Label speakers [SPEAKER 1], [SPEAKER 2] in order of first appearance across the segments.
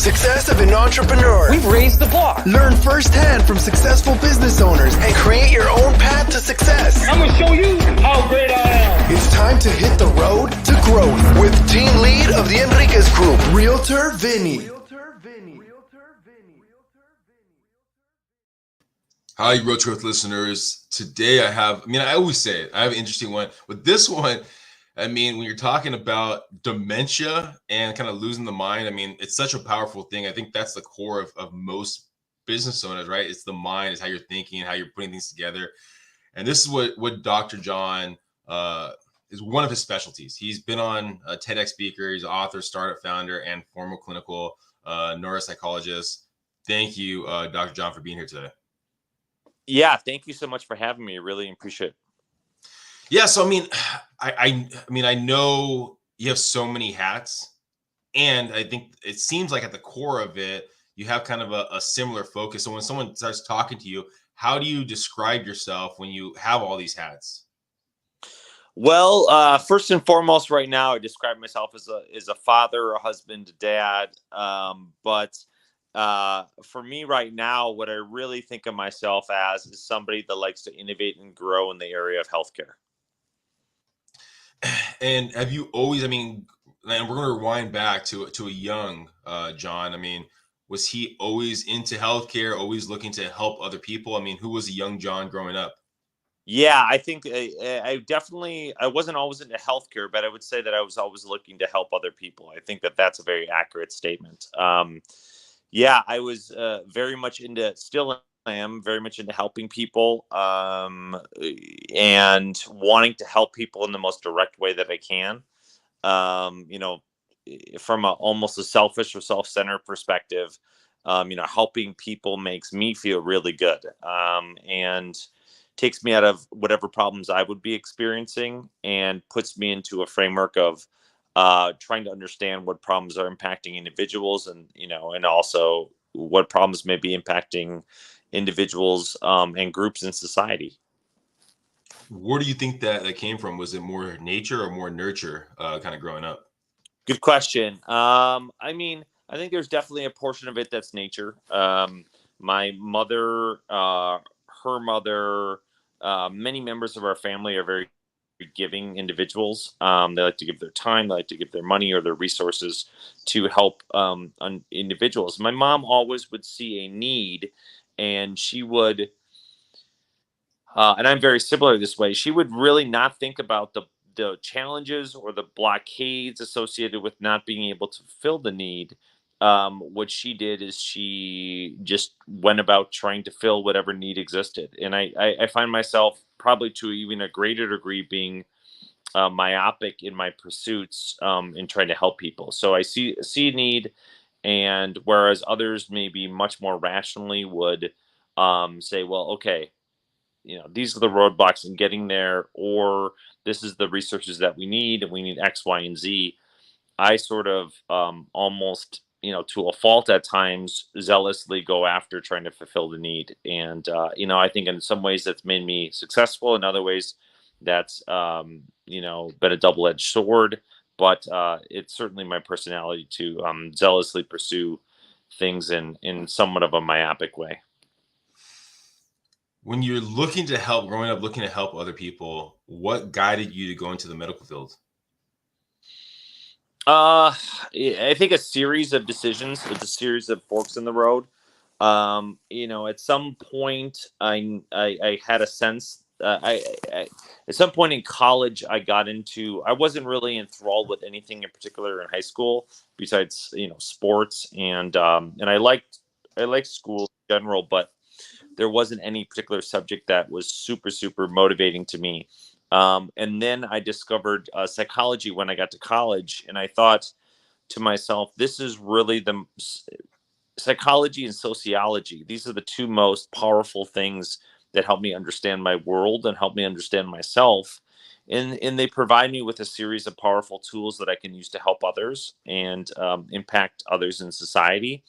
[SPEAKER 1] success of an entrepreneur.
[SPEAKER 2] We've raised the bar.
[SPEAKER 1] Learn firsthand from successful business owners and create your own path to success.
[SPEAKER 2] I'm going to show you how great I am.
[SPEAKER 1] It's time to hit the road to growth with team lead of the Enriquez Group, Realtor Vinny.
[SPEAKER 3] Hi, Road to Growth listeners. Today I always say it, I have an interesting one. But this one, when you're talking about dementia and kind of losing the mind, it's such a powerful thing. I think that's the core of most business owners, right? It's the mind, it's how you're thinking, how you're putting things together. And this is what Dr. John is one of his specialties. He's been on a TEDx speaker. He's an author, startup founder, and former clinical neuropsychologist. Thank you, Dr. John, for being here today.
[SPEAKER 4] Yeah, thank you so much for having me. I really appreciate it.
[SPEAKER 3] Yeah, so I know you have so many hats, and I think it seems like at the core of it, you have kind of a similar focus. So when someone starts talking to you, how do you describe yourself when you have all these hats?
[SPEAKER 4] Well, first and foremost, right now, I describe myself as a father, a husband, a dad. But for me right now, what I really think of myself as is somebody that likes to innovate and grow in the area of healthcare.
[SPEAKER 3] And have you always, and we're going to rewind back to a young John. Was he always into healthcare, always looking to help other people? Who was a young John growing up?
[SPEAKER 4] Yeah, I think I wasn't always into healthcare, but I would say that I was always looking to help other people. I think that that's a very accurate statement. Yeah, I was still am very much into helping people and wanting to help people in the most direct way that I can. From almost a selfish or self-centered perspective, helping people makes me feel really good and takes me out of whatever problems I would be experiencing and puts me into a framework of trying to understand what problems are impacting individuals and also what problems may be impacting individuals and groups in society.
[SPEAKER 3] Where do you think that came from? Was it more nature or more nurture kind of growing up?
[SPEAKER 4] Good question. I think there's definitely a portion of it that's nature. My mother, her mother, many members of our family are very giving individuals. They like to give their time, they like to give their money or their resources to help individuals. My mom always would see a need, and she would, and I'm very similar this way, she would really not think about the challenges or the blockades associated with not being able to fulfill the need. What she did is she just went about trying to fill whatever need existed. And I find myself probably to even a greater degree being myopic in my pursuits in trying to help people. So I see a need, and whereas others maybe much more rationally would say, well, okay, these are the roadblocks in getting there, or this is the resources that we need, and we need X, Y, and Z. I sort of almost, to a fault at times, zealously go after trying to fulfill the need. And, I think in some ways that's made me successful. In other ways, that's, been a double-edged sword. But it's certainly my personality to zealously pursue things in somewhat of a myopic way.
[SPEAKER 3] When you're growing up looking to help other people, what guided you to go into the medical field?
[SPEAKER 4] I think a series of decisions. It's a series of forks in the road. At some point, I had a sense. At some point in college, I wasn't really enthralled with anything in particular in high school besides sports, and I liked school in general, but there wasn't any particular subject that was super, super motivating to me. And then I discovered psychology when I got to college, and I thought to myself, this is really psychology and sociology. These are the two most powerful things that help me understand my world and help me understand myself. And they provide me with a series of powerful tools that I can use to help others and impact others in society.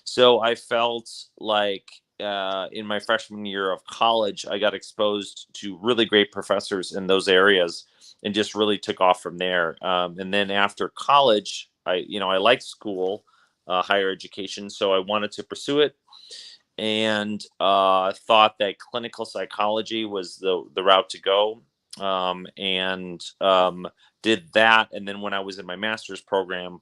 [SPEAKER 4] So I felt like in my freshman year of college, I got exposed to really great professors in those areas and just really took off from there. And then after college, I liked school. higher education. So I wanted to pursue it, and thought that clinical psychology was the route to go. And did that. And then when I was in my master's program,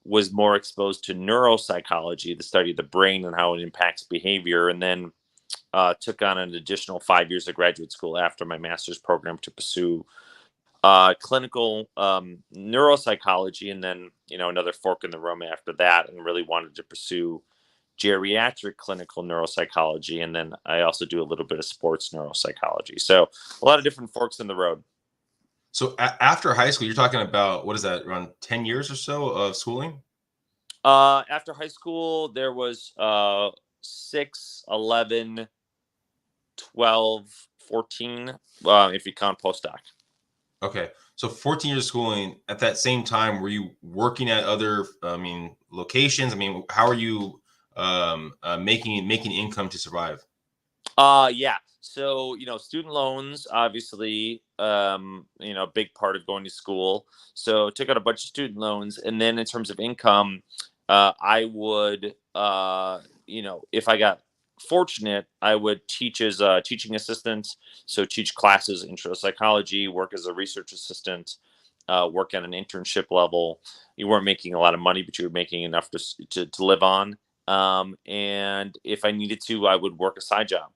[SPEAKER 4] was more exposed to neuropsychology, the study of the brain and how it impacts behavior. And then took on an additional 5 years of graduate school after my master's program to pursue clinical neuropsychology, and then another fork in the road after that, and really wanted to pursue geriatric clinical neuropsychology, and then I also do a little bit of sports neuropsychology. So a lot of different forks in the road.
[SPEAKER 3] So after high school, you're talking about, what is that, around 10 years or so of schooling?
[SPEAKER 4] After high school, there was 6, 11, 12, 14, if you count postdoc.
[SPEAKER 3] Okay. So 14 years of schooling. At that same time, were you working at other, locations? I mean, how are you making income to survive?
[SPEAKER 4] Yeah. So, student loans, obviously, a big part of going to school. So took out a bunch of student loans. And then in terms of income, I would, if I got fortunate, I would teach as a teaching assistant. So teach classes, intro to psychology, work as a research assistant, work at an internship level. You weren't making a lot of money, but you were making enough to live on. And if I needed to, I would work a side job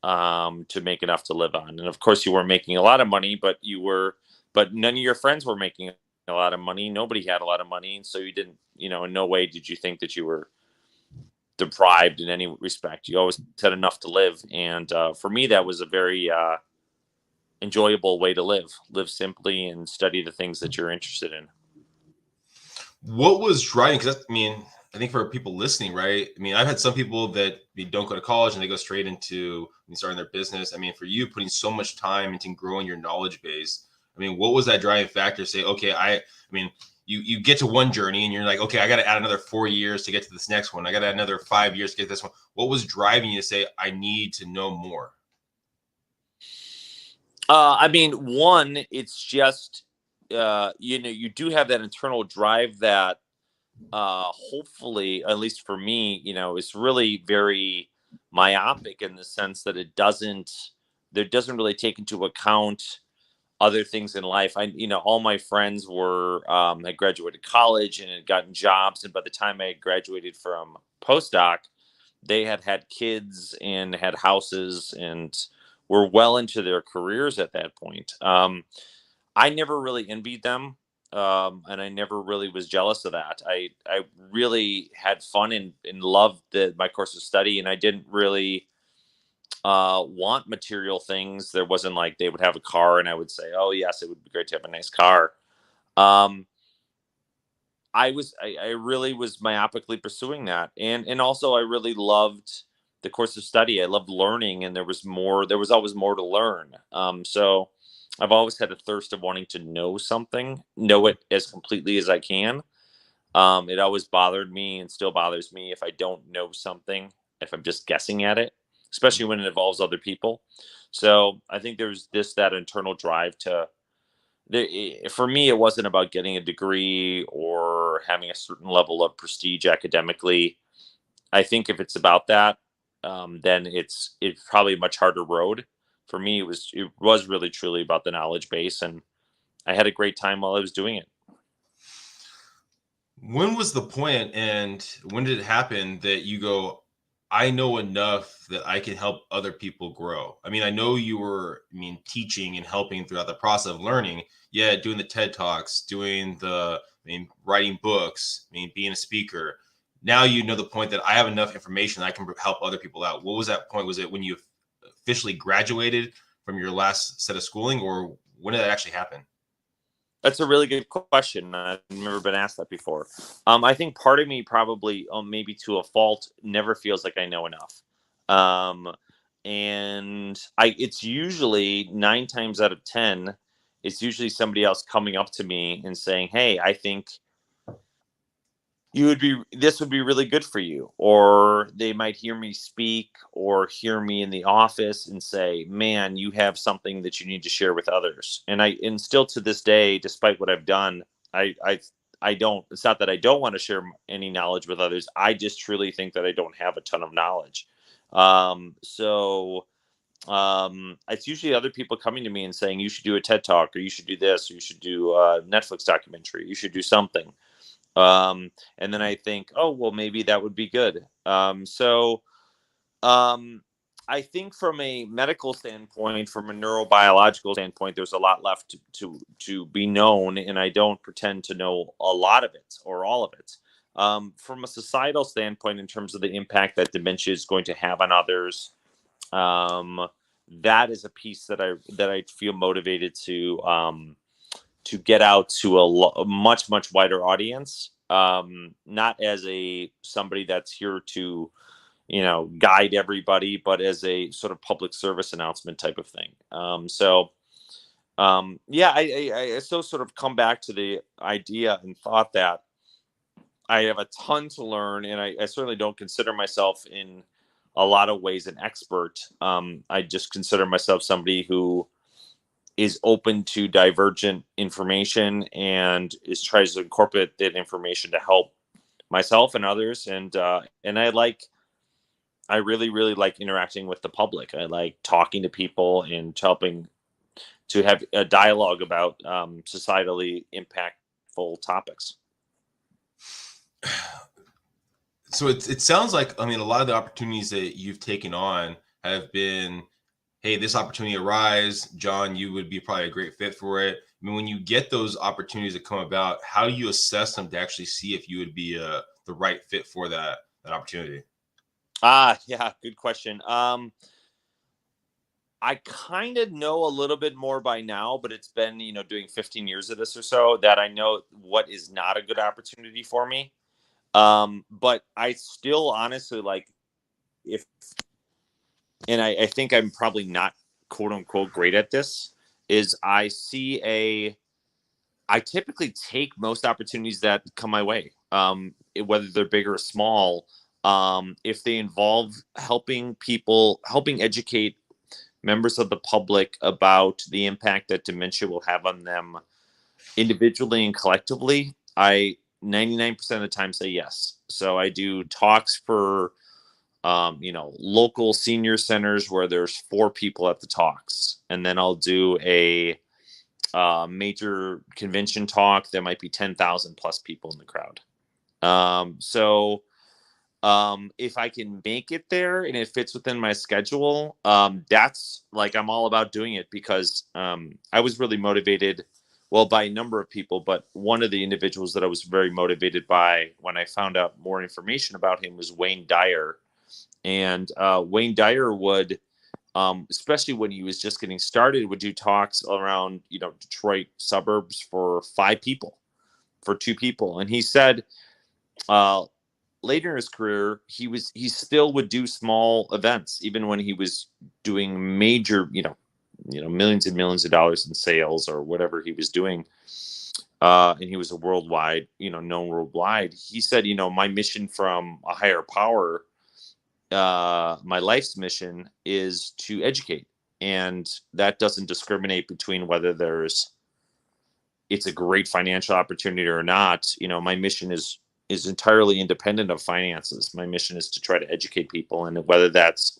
[SPEAKER 4] to make enough to live on. And of course, you weren't making a lot of money, but none of your friends were making a lot of money. Nobody had a lot of money. And so you didn't, in no way did you think that you were deprived in any respect. You always had enough to live. And for me, that was a very enjoyable way to live simply and study the things that you're interested in.
[SPEAKER 3] What was driving? Because I think for people listening, right? I mean, I've had some people that don't go to college and they go straight into starting their business. I mean, for you, putting so much time into growing your knowledge base, I mean, what was that driving factor? Say, okay, you get to one journey and you're like, okay, I got to add another 4 years to get to this next one. I got to add another 5 years to get to this one. What was driving you to say, I need to know more?
[SPEAKER 4] One, it's just, you do have that internal drive that hopefully, at least for me, is really very myopic in the sense that it doesn't really take into account other things in life. All my friends had graduated college and had gotten jobs, and by the time I had graduated from postdoc, they had kids and had houses and were well into their careers at that point. I never really envied them. And I never really was jealous of that. I really had fun and loved my course of study, and I didn't really want material things. There wasn't like they would have a car and I would say, oh yes, it would be great to have a nice car. I really was myopically pursuing that. And also I really loved the course of study. I loved learning, and there was always more to learn. So I've always had a thirst of wanting to know something, know it as completely as I can. It always bothered me and still bothers me if I don't know something, if I'm just guessing at it, especially when it involves other people. So I think there's that internal drive for me, it wasn't about getting a degree or having a certain level of prestige academically. I think if it's about that, then it's probably a much harder road. For me, it was really truly about the knowledge base, and I had a great time while I was doing it.
[SPEAKER 3] When was the point and when did it happen that you go, I know enough that I can help other people grow? I mean, I know you were, teaching and helping throughout the process of learning, doing the TED Talks, writing books, being a speaker. Now you know the point that I have enough information that I can help other people out. What was that point? Was it when you officially graduated from your last set of schooling, or when did that actually happen?
[SPEAKER 4] That's a really good question. I've never been asked that before. I think part of me probably, maybe to a fault, never feels like I know enough. And it's usually 9 times out of 10, it's usually somebody else coming up to me and saying, hey, I think this would be really good for you. Or they might hear me speak or hear me in the office and say, man, you have something that you need to share with others. And still to this day, despite what I've done, I it's not that I don't want to share any knowledge with others. I just truly think that I don't have a ton of knowledge. It's usually other people coming to me and saying, you should do a TED talk, or you should do this, or you should do a Netflix documentary, you should do something. And then I think, oh, well, maybe that would be good. I think from a medical standpoint, from a neurobiological standpoint, there's a lot left to be known, and I don't pretend to know a lot of it or all of it. From a societal standpoint, in terms of the impact that dementia is going to have on others, that is a piece that I feel motivated to get out to a much wider audience. Not as somebody that's here to, guide everybody, but as a sort of public service announcement type of thing. I still sort of come back to the idea and thought that I have a ton to learn, and I certainly don't consider myself in a lot of ways an expert. I just consider myself somebody who is open to divergent information and tries to incorporate that information to help myself and others. And I really, really like interacting with the public. I like talking to people and helping to have a dialogue about societally impactful topics.
[SPEAKER 3] So it sounds like, I mean, a lot of the opportunities that you've taken on have been, hey, this opportunity arise, John, you would be probably a great fit for it. I mean, when you get those opportunities that come about, how do you assess them to actually see if you would be the right fit for that opportunity?
[SPEAKER 4] Yeah, good question. I kind of know a little bit more by now, but it's been, doing 15 years of this or so, that I know what is not a good opportunity for me. But I still honestly I think I'm probably not quote unquote great at this, is I typically take most opportunities that come my way, whether they're big or small. If they involve helping educate members of the public about the impact that dementia will have on them individually and collectively, I 99% of the time say yes. So I do talks for, local senior centers where there's 4 people at the talks. And then I'll do a major convention talk that might be 10,000 plus people in the crowd. If I can make it there and it fits within my schedule, that's I'm all about doing it, because I was really motivated, by a number of people, but one of the individuals that I was very motivated by when I found out more information about him was Wayne Dyer. And Wayne Dyer would, especially when he was just getting started, would do talks around, Detroit suburbs for 5 people, for 2 people. And he said, later in his career, he still would do small events, even when he was doing major, millions and millions of dollars in sales or whatever he was doing. And he was a worldwide, known worldwide. He said, my mission from a higher power, my life's mission is to educate. And that doesn't discriminate between whether it's a great financial opportunity or not. My mission is entirely independent of finances. My mission is to try to educate people, and whether that's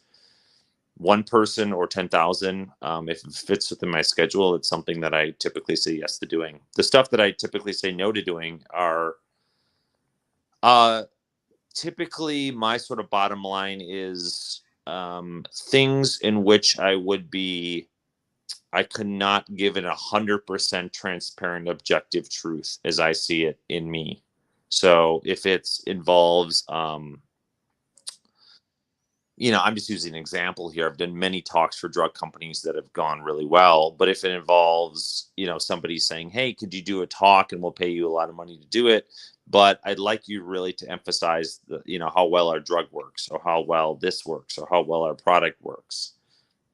[SPEAKER 4] 1 person or 10,000, if it fits within my schedule, it's something that I typically say yes to doing. The stuff that I typically say no to doing are typically, my sort of bottom line is things in which I could not give it 100% transparent, objective truth as I see it in me. So if it involves, I'm just using an example here. I've done many talks for drug companies that have gone really well. But if it involves, somebody saying, hey, could you do a talk and we'll pay you a lot of money to do it, but I'd like you really to emphasize how well our drug works, or how well this works, or how well our product works.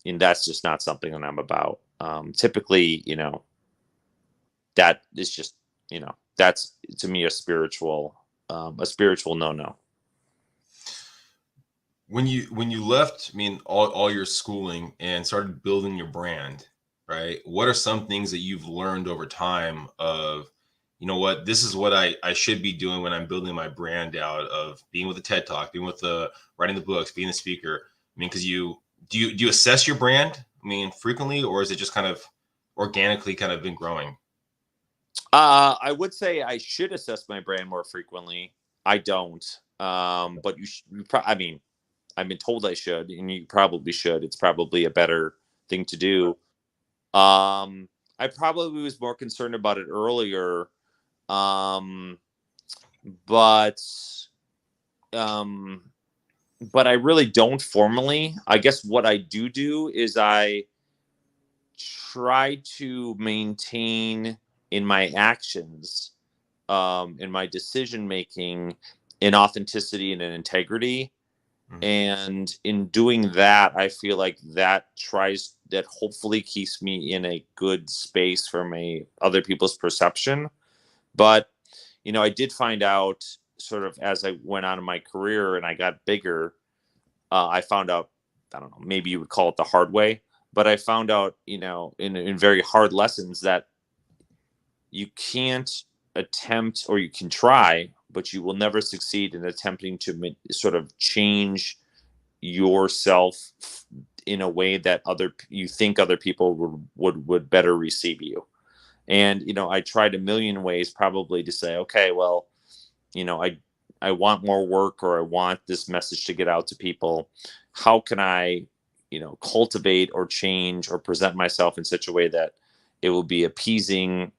[SPEAKER 4] And that's just not something that I'm about. Typically, that is just, that's to me a spiritual no-no.
[SPEAKER 3] When you left, all your schooling and started building your brand, right? What are some things that you've learned over time of, you know what, this is what I should be doing when I'm building my brand out of being with the TED Talk, being with the writing the books, being a speaker. I mean, because do you assess your brand? I mean, frequently, or is it just kind of organically kind of been growing?
[SPEAKER 4] I would say I should assess my brand more frequently. I don't. But I mean, I've been told I should, and you probably should. It's probably a better thing to do. I probably was more concerned about it earlier. Um, but um, but I really don't formally. I guess what I do is I try to maintain in my actions, in my decision making, in authenticity and in integrity.
[SPEAKER 3] Mhm.
[SPEAKER 4] And in doing that, I feel like that hopefully keeps me in a good space for other people's perception. But I did find out sort of as I went on in my career and I got bigger, I found out, I don't know, maybe you would call it the hard way, but I found out, in very hard lessons that you can't attempt, or you can try, but you will never succeed in attempting to sort of change yourself in a way that you think other people would better receive you. And I tried a million ways probably to say, okay, well, I want more work, or I want this message to get out to people. How can I cultivate or change or present myself in such a way that it will be appeasing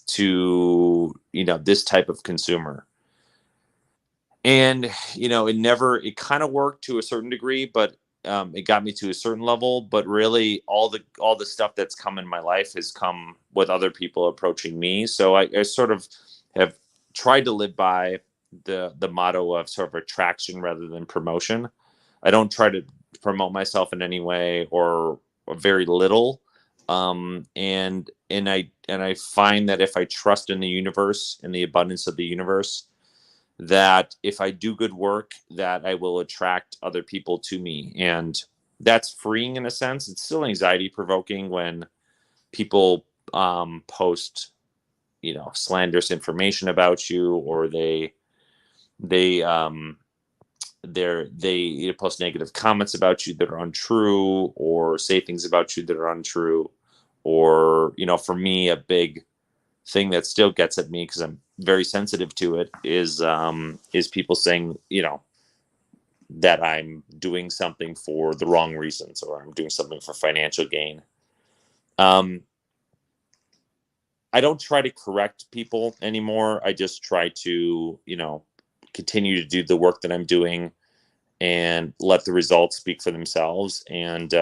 [SPEAKER 4] to this type of consumer? And it kind of worked to a certain degree, but it got me to a certain level. But really, all the stuff that's come in my life has come with other people approaching me. So I sort of have tried to live by the motto of sort of attraction rather than promotion. I don't try to promote myself in any way, or very little. And I find that if I trust in the universe, in the abundance of the universe, that if I do good work, that I will attract other people to me. And that's freeing in a sense. It's still anxiety provoking when people post, slanderous information about you, or they post negative comments about you that are untrue, or say things about you that are untrue. Or, for me, a big thing that still gets at me, because I'm very sensitive to it, is people saying, that I'm doing something for the wrong reasons, or I'm doing something for financial gain. I don't try to correct people anymore. I just try to, continue to do the work that I'm doing and let the results speak for themselves. And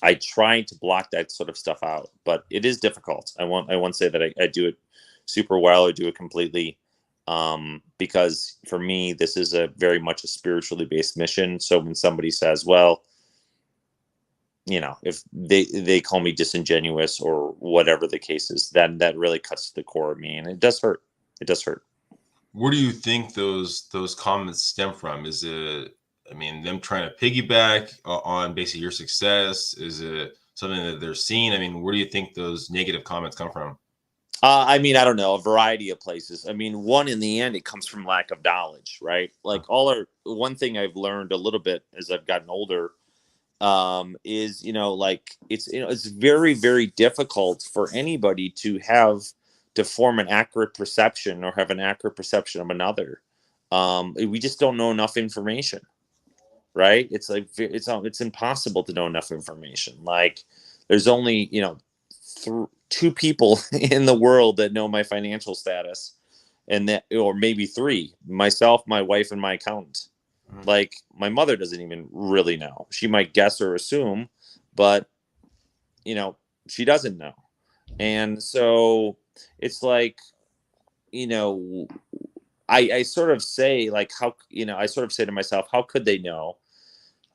[SPEAKER 4] I try to block that sort of stuff out, but it is difficult. I won't say that I do it super well or do it completely, because for me, this is a very much a spiritually based mission. So when somebody says, well, if they call me disingenuous or whatever the case is, then that really cuts to the core of me, and it does hurt. It does hurt.
[SPEAKER 3] Where do you think those comments stem from? Is it, I mean, them trying to piggyback on basically your success? Is it something that they're seeing? I mean, where do you think those negative comments come from?
[SPEAKER 4] I mean, I don't know, a variety of places. I mean, one, in the end, it comes from lack of knowledge, right? Like one thing I've learned a little bit as I've gotten older, is, like it's very, very difficult for anybody to form an accurate perception, or have an accurate perception of another. We just don't know enough information, right? It's like it's impossible to know enough information. Like, there's only two people in the world that know my financial status, and that, or maybe three: myself, my wife, and my accountant.
[SPEAKER 3] Mhm.
[SPEAKER 4] Like, my mother doesn't even really know. She might guess or assume, but she doesn't know. And so it's like, I sort of say, like, how, I sort of say to myself, how could they know?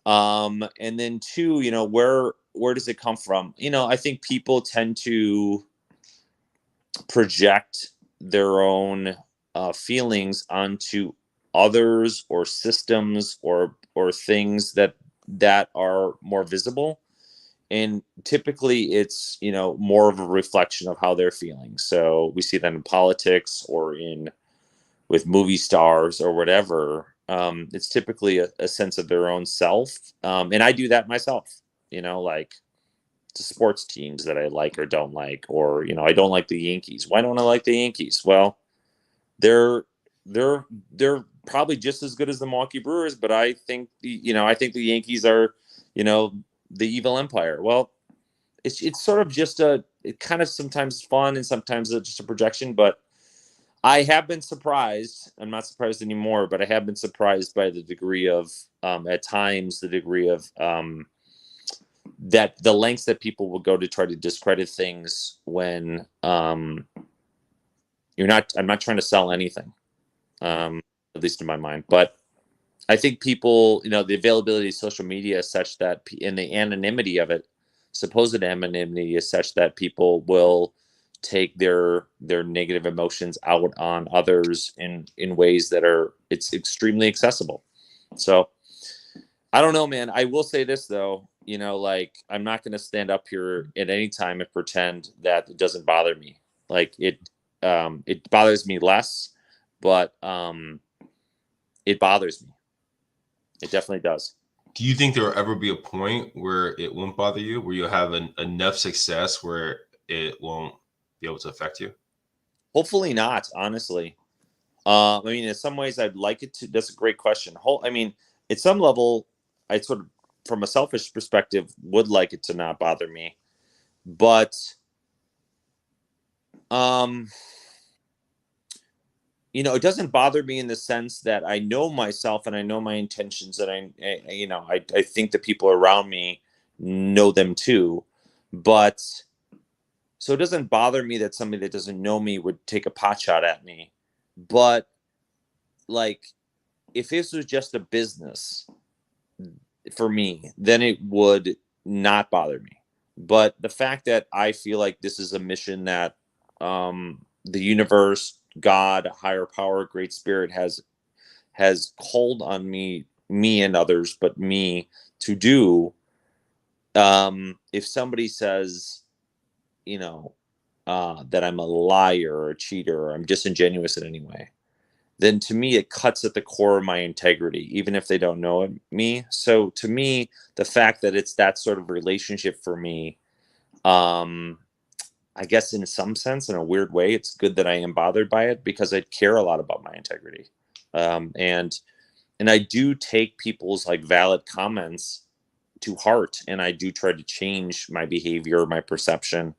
[SPEAKER 4] And then two, where does it come from? I think people tend to project their own feelings onto others, or systems, or things that are more visible. And typically it's, more of a reflection of how they're feeling. So we see that in politics or with movie stars or whatever. It's typically a sense of their own self. And I do that myself, like the sports teams that I like or don't like, or, I don't like the Yankees. Why don't I like the Yankees? Well, they're probably just as good as the Milwaukee Brewers, but I think the Yankees are, the evil empire. Well, it's sort of just it kind of sometimes fun and sometimes it's just a projection, but I have been surprised. I'm not surprised anymore, but I have been surprised by the degree of, at times, the degree of that the lengths that people will go to try to discredit things when I'm not trying to sell anything, at least in my mind. But I think people, the availability of social media is such that, and the anonymity of it, supposed anonymity is such that people will take their negative emotions out on others in ways that it's extremely accessible. So I don't know, man. I will say this though, like I'm not going to stand up here at any time and pretend that it doesn't bother me. Like it bothers me less, but it bothers me. It definitely does.
[SPEAKER 3] Do you think there will ever be a point where it won't bother you, where you'll have enough success where it won't be able to affect you?
[SPEAKER 4] Hopefully not, honestly. I mean, in some ways I'd like it to. That's a great question. I mean, at some level, I sort of, from a selfish perspective, would like it to not bother me. But it doesn't bother me in the sense that I know myself and I know my intentions, and I think the people around me know them too. But so it doesn't bother me that somebody that doesn't know me would take a pot shot at me. But like, if this was just a business for me, then it would not bother me. But the fact that I feel like this is a mission that the universe, God, higher power, great spirit has called on me and others, but me to do. If somebody says, that I'm a liar or a cheater or I'm disingenuous in any way, then to me it cuts at the core of my integrity, even if they don't know me. So to me, the fact that it's that sort of relationship for me, I guess in some sense, in a weird way, it's good that I am bothered by it because I care a lot about my integrity. And I do take people's like valid comments to heart, and I do try to change my behavior, my perception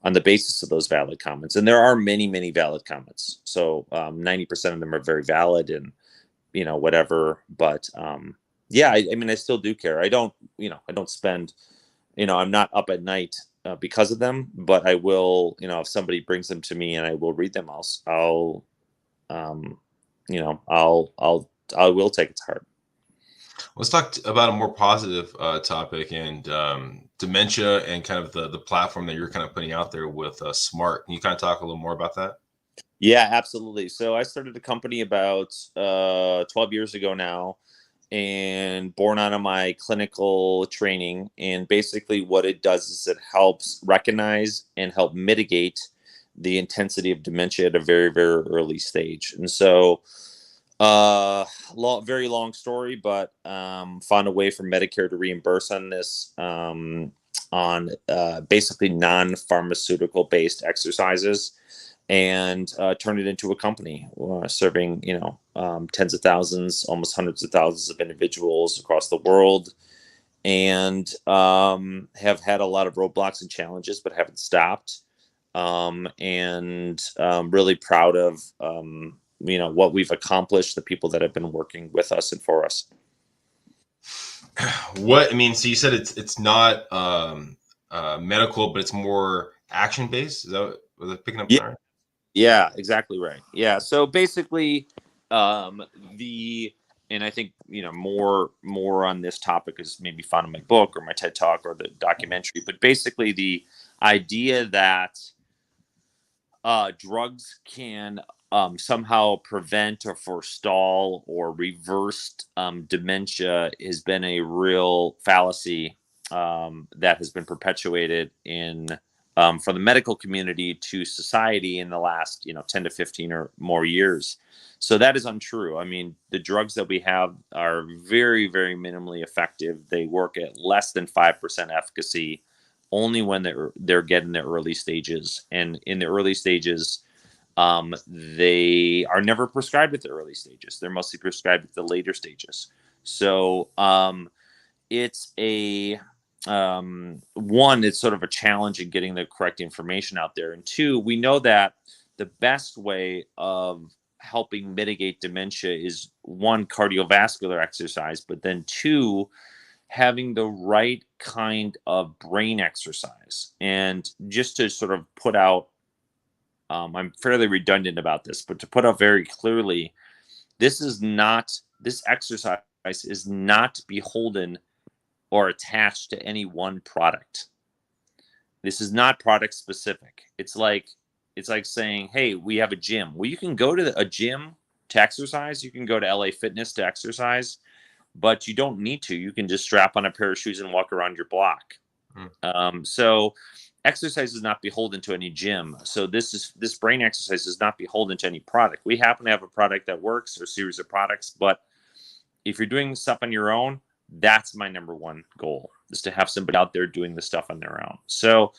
[SPEAKER 4] on the basis of those valid comments. And there are many, many valid comments. So 90% of them are very valid and, whatever. But yeah, I mean, I still do care. I don't spend, I'm not up at night because of them, but I will, if somebody brings them to me and I will read them, I will take it to heart.
[SPEAKER 3] Let's talk about a more positive topic, and dementia, and kind of the platform that you're kind of putting out there with Smart. Can you kind of talk a little more about that?
[SPEAKER 4] Yeah, absolutely. So I started a company about 12 years ago now, and born out of my clinical training. And basically what it does is it helps recognize and help mitigate the intensity of dementia at a very, very early stage. And so very long story, but found a way for Medicare to reimburse on this, on basically non-pharmaceutical based exercises, and turned it into a company serving tens of thousands, almost hundreds of thousands of individuals across the world, and have had a lot of roadblocks and challenges, but haven't stopped. And really proud of what we've accomplished, the people that have been working with us and for us.
[SPEAKER 3] What I mean, so you said it's not medical, but it's more action based. Is that was I picking up?
[SPEAKER 4] Yeah. Yeah, exactly right. Yeah. So basically, and I think more on this topic is maybe found in my book or my TED Talk or the documentary. But basically, the idea that drugs can somehow prevent or forestall or reverse dementia has been a real fallacy that has been perpetuated in from the medical community to society in the last 10 to 15 or more years. So that is untrue. I mean, the drugs that we have are very, very minimally effective. They work at less than 5% efficacy only when they're getting the early stages. And in the early stages, they are never prescribed at the early stages. They're mostly prescribed at the later stages. So it's a one, it's sort of a challenge in getting the correct information out there. And two, we know that the best way of helping mitigate dementia is one, cardiovascular exercise, but then two, having the right kind of brain exercise. And just to sort of put out, I'm fairly redundant about this, but to put out very clearly, this exercise is not beholden or attached to any one product. This is not product specific. It's like saying, hey, we have a gym. Well, you can go to a gym to exercise. You can go to LA Fitness to exercise, but you don't need to. You can just strap on a pair of shoes and walk around your block. So exercise is not beholden to any gym. So this brain exercise is not beholden to any product. We happen to have a product that works or a series of products, but if you're doing stuff on your own, that's my number one goal, is to have somebody out there doing the stuff on their own. So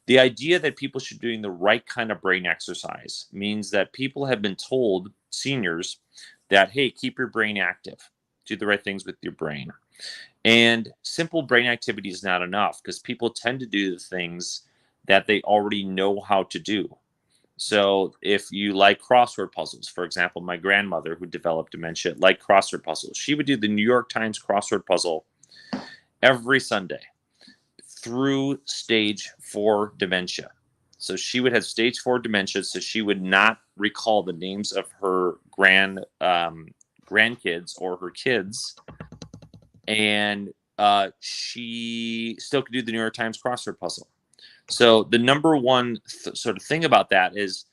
[SPEAKER 4] the idea that people should be doing the right kind of brain exercise means that people have been told, seniors, that, hey, keep your brain active, do the right things with your brain. And simple brain activity is not enough, because people tend to do the things that they already know how to do. So if you like crossword puzzles, for example, my grandmother, who developed dementia, liked crossword puzzles. She would do the New York Times crossword puzzle every Sunday through stage 4 dementia. So she would have stage 4 dementia, so she would not recall the names of her grandkids or her kids. And she still could do the New York Times crossword puzzle. So the number one sort of thing about that is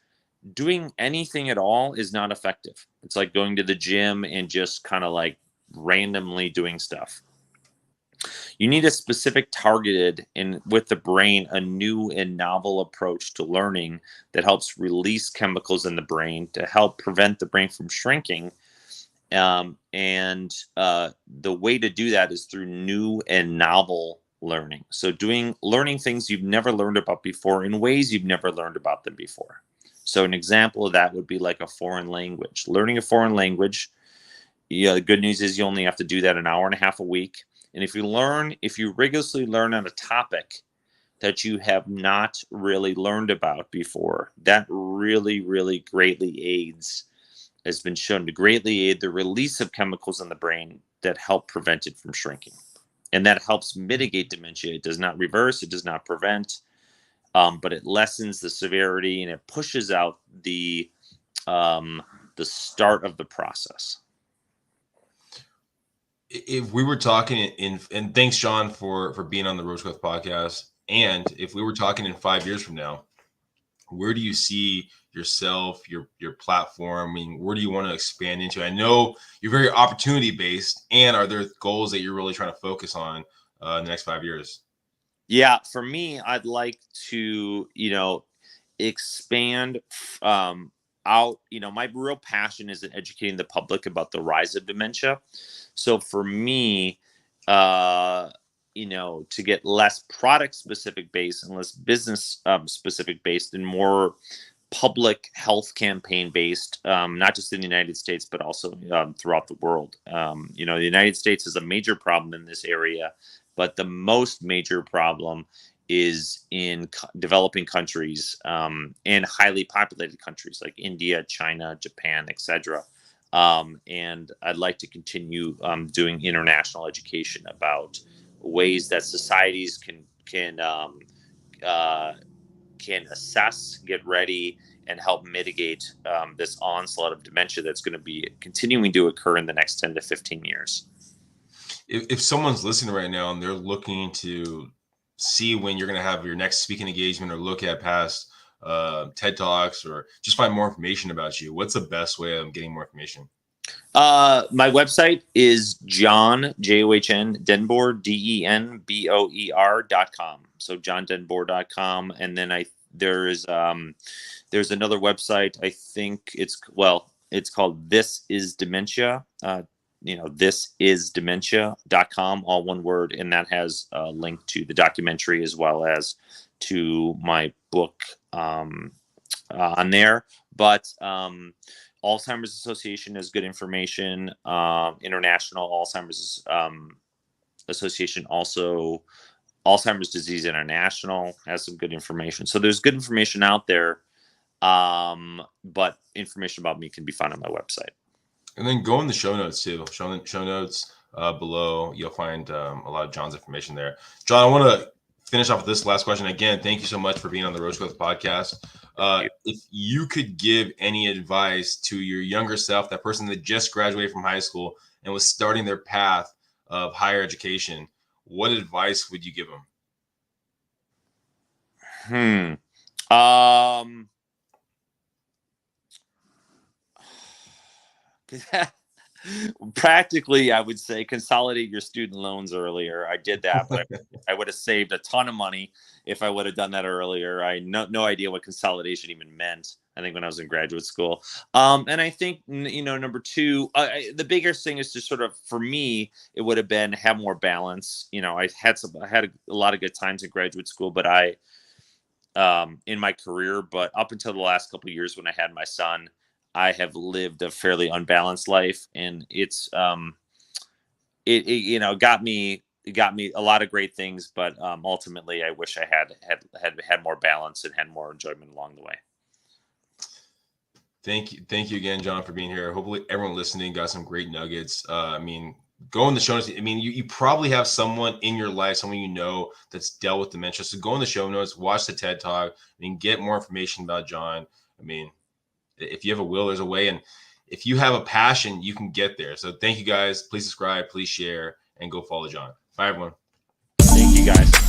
[SPEAKER 4] doing anything at all is not effective. It's like going to the gym and just kind of like randomly doing stuff. You need a specific targeted and with the brain, a new and novel approach to learning that helps release chemicals in the brain to help prevent the brain from shrinking. The way to do that is through new and novel learning. So learning things you've never learned about before in ways you've never learned about them before. So an example of that would be like a foreign language. Learning a foreign language, the good news is you only have to do that an hour and a half a week. And if you rigorously learn on a topic that you have not really learned about before, that really, really greatly has been shown to greatly aid the release of chemicals in the brain that help prevent it from shrinking. And that helps mitigate dementia. It does not reverse, it does not prevent, but it lessens the severity and it pushes out the start of the process.
[SPEAKER 3] If we were talking and thanks, John, for being on the Roach Growth podcast. And if we were talking in 5 years from now, where do you see yourself, your platform? I mean, where do you want to expand into? I know you're very opportunity based, and are there goals that you're really trying to focus on in the next 5 years?
[SPEAKER 4] Yeah, for me, I'd like to, expand out. My real passion is in educating the public about the rise of dementia. So for me, to get less product specific based and less business specific based and more public health campaign based, not just in the United States, but also throughout the world. The United States is a major problem in this area, but the most major problem is in developing countries and highly populated countries like India, China, Japan, etc. And I'd like to continue doing international education about ways that societies can assess, get ready, and help mitigate this onslaught of dementia that's going to be continuing to occur in the next 10 to 15 years.
[SPEAKER 3] If someone's listening right now and they're looking to see when you're going to have your next speaking engagement or look at past TED Talks or just find more information about you, what's the best way of getting more information?
[SPEAKER 4] My website is John, John, DenBoer, DenBoer.com. So johndenboer.com. And then there's another website. I think it's called This Is Dementia. thisisdementia.com, all one word. And that has a link to the documentary as well as to my book on there. But Alzheimer's Association has good information. International Alzheimer's Association, also Alzheimer's Disease International has some good information. So there's good information out there, but information about me can be found on my website.
[SPEAKER 3] And then go in the show notes too. Show notes below. You'll find a lot of John's information there. John, I want to finish off with this last question. Again, thank you so much for being on the Road Growth podcast. If you could give any advice to your younger self, that person that just graduated from high school and was starting their path of higher education, what advice would you give them?
[SPEAKER 4] Practically, I would say consolidate your student loans earlier. I did that, but I would have saved a ton of money if I would have done that earlier. I no idea what consolidation even meant, I think, when I was in graduate school. And I think, number two, the biggest thing is to sort of, for me, it would have been have more balance. I had a lot of good times in graduate school, but in my career, but up until the last couple of years when I had my son, I have lived a fairly unbalanced life, and it's it got me a lot of great things, but ultimately I wish I had more balance and had more enjoyment along the way.
[SPEAKER 3] Thank you again, John, for being here. Hopefully everyone listening got some great nuggets. Go in the show notes. You probably have someone in your life, someone that's dealt with dementia. So go in the show notes, watch the TED Talk, get more information about John. If you have a will, there's a way. And if you have a passion, you can get there. So thank you guys. Please subscribe, please share, and go follow John. Bye, everyone.
[SPEAKER 4] Thank you, guys.